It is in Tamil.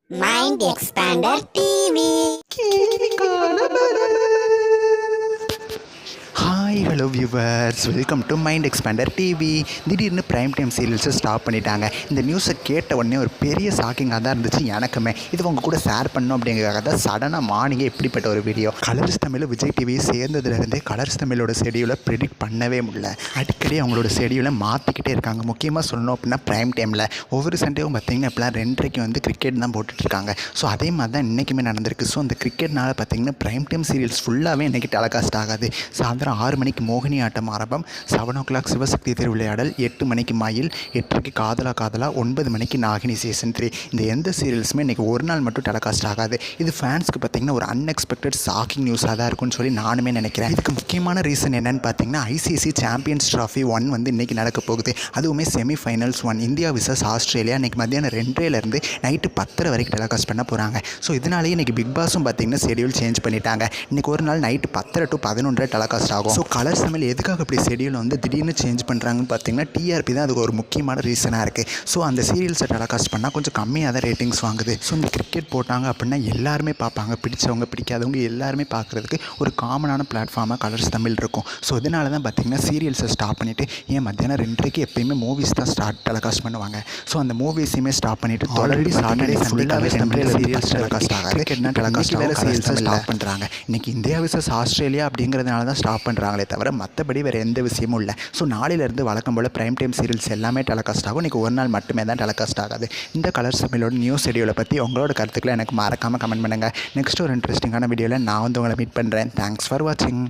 Mind Expander TV. Hi hello viewers, welcome to mind expander TV. திடீர்னு ப்ரைம் டைம் சீரியல்ஸை ஸ்டாப் பண்ணிட்டாங்க. இந்த நியூஸை கேட்ட உடனே ஒரு பெரிய ஷாக்கிங்காக தான் இருந்துச்சு எனக்குமே. இது உங்கள் கூட ஷேர் பண்ணணும் அப்படிங்கிறதுக்காக தான் சடனாக மார்னிங்கே எப்படிப்பட்ட ஒரு வீடியோ. கலர்ஸ் தமிழ் விஜய் டிவியை சேர்ந்ததுலேருந்தே கலர்ஸ் தமிழோட ஷெடியூலை ப்ரெடிக்ட் பண்ணவே முடியல. அடிக்கடி அவங்களோட ஷெடியூலை மாற்றிக்கிட்டே இருக்காங்க. முக்கியமாக சொல்லணும் அப்படின்னா ப்ரைம் டைமில் ஒவ்வொரு சண்டேவும் பார்த்திங்கன்னா இப்போலாம் 2:30 வந்து கிரிக்கெட் தான் போட்டுட்ருக்காங்க. ஸோ அதே மாதிரி தான் இன்றைக்குமே நடந்திருக்கு. ஸோ அந்த கிரிக்கெட்னால பார்த்திங்கன்னா ப்ரைம் டைம் சீரியல்ஸ் ஃபுல்லாகவே இன்றைக்கி டெலகாஸ்ட் ஆகாது. சாயந்தரம் 6 மணிக்கு மோகினி ஆட்டம் ஆரம்பம், 7 o'clock சிவசக்தி திருவிளையாடல், 8 மணிக்கு மயில், 8:30 காதலா காதலா, 9 மணிக்கு நாகினி சீசன் 3. இந்த எந்த சீரியல்ஸுமே இன்றைக்கி ஒரு நாள் மட்டும் டெலகாஸ்ட் ஆகாது. இது ஃபேன்ஸ்க்கு பார்த்திங்கன்னா ஒரு அன்எக்ஸ்பெக்டட் ஷாக்கிங் நியூஸாக தான் இருக்கும்னு சொல்லி நானுமே நினைக்கிறேன். இதுக்கு முக்கியமான ரீசன் என்னென்னு பார்த்தீங்கன்னா ஐசிசி சாம்பியன்ஸ் ட்ராஃபி 1 வந்து இன்றைக்கி நடக்க போகுது. அதுவுமே செமிஃபைனல்ஸ் 1 இந்தியா விசஸ் ஆஸ்திரேலியா இன்றைக்கி மத்தியானம் 2:30 நைட்டு 10 வரைக்கும் டெலகாஸ்ட் பண்ண போகிறாங்க. ஸோ இதனாலேயே இன்றைக்கி பிக் பாஸும் பார்த்திங்கன்னா ஷெடியூல் சேஞ்ச் பண்ணிட்டாங்க. இன்றைக்கி ஒரு நாள் நைட்டு 10 to 11 டெலகாஸ்ட் ஆகும். ஸோ கலர்ஸ் தமிழ் எதுக்காக அப்படி ஷெடியூல் வந்து திடீர்னு சேஞ்ச் பண்ணுறாங்கன்னு பார்த்தீங்கன்னா டிஆர்பி தான் அதுக்கு ஒரு முக்கியமான ரீசனாக இருக்குது. ஸோ அந்த சீரியல்ஸை டெலகாஸ்ட் பண்ணால் கொஞ்சம் கம்மியாக தான் ரேட்டிங்ஸ் வாங்குது. ஸோ இந்த கிரிக்கெட் போட்டாங்க அப்படின்னா எல்லாருமே பார்ப்பாங்க. பிடிச்சவங்க பிடிக்காதவங்க எல்லாருமே பார்க்குறதுக்கு ஒரு காமனான பிளாட்ஃபார்மாக கலர்ஸ் தமிழ் இருக்கும். ஸோ இதனால தான் பார்த்திங்கன்னா சீரியல்ஸை ஸ்டாப் பண்ணிவிட்டு ஏன் மத்தியானம் 2:30 எப்பயுமே மூவிஸ் தான் டெலகாஸ்ட் பண்ணுவாங்க. ஸோ அந்த மூவிஸையுமே ஸ்டாப் பண்ணிவிட்டு ஆல்ரெடி சாட்டர்டே ஃபுல்லாகவே சீரியல்ஸ் டெலகாஸ்ட் ஆகாது. கிரிக்கெட்னா டெலகாஸ்ட் வேறு சீரியல்ஸை ஸ்டாப் பண்ணுறாங்க. இன்றைக்கி இந்தியா விசஸ் ஆஸ்திரேலியா அப்படிங்கிறதுனால தான் ஸ்டாப் பண்ணுறாங்களே தவிர மற்றபடி வேறு எந்த விஷயமும் இல்லை. ஸோ நாளையிலேருந்து வழக்கம் போல் ப்ரைம் டைம் சீரியல்ஸ் எல்லாமே டெலகாஸ்ட் ஆகும். இன்றைக்கி ஒரு நாள் மட்டுமே தான் டெலகாஸ்ட் ஆகாது. இந்த கலர்ஸ் தமிழோட நியூஸ் ஷெடியூலை பற்றி உங்களோட கருத்துக்களை எனக்கு மறக்காமல் கமெண்ட் பண்ணுங்கள். நெக்ஸ்ட் ஒரு இன்ட்ரெஸ்டிங்கான வீடியோவில் நான் வந்து உங்களை மீட் பண்ணுறேன். தேங்க்ஸ் ஃபார் வாட்சிங்.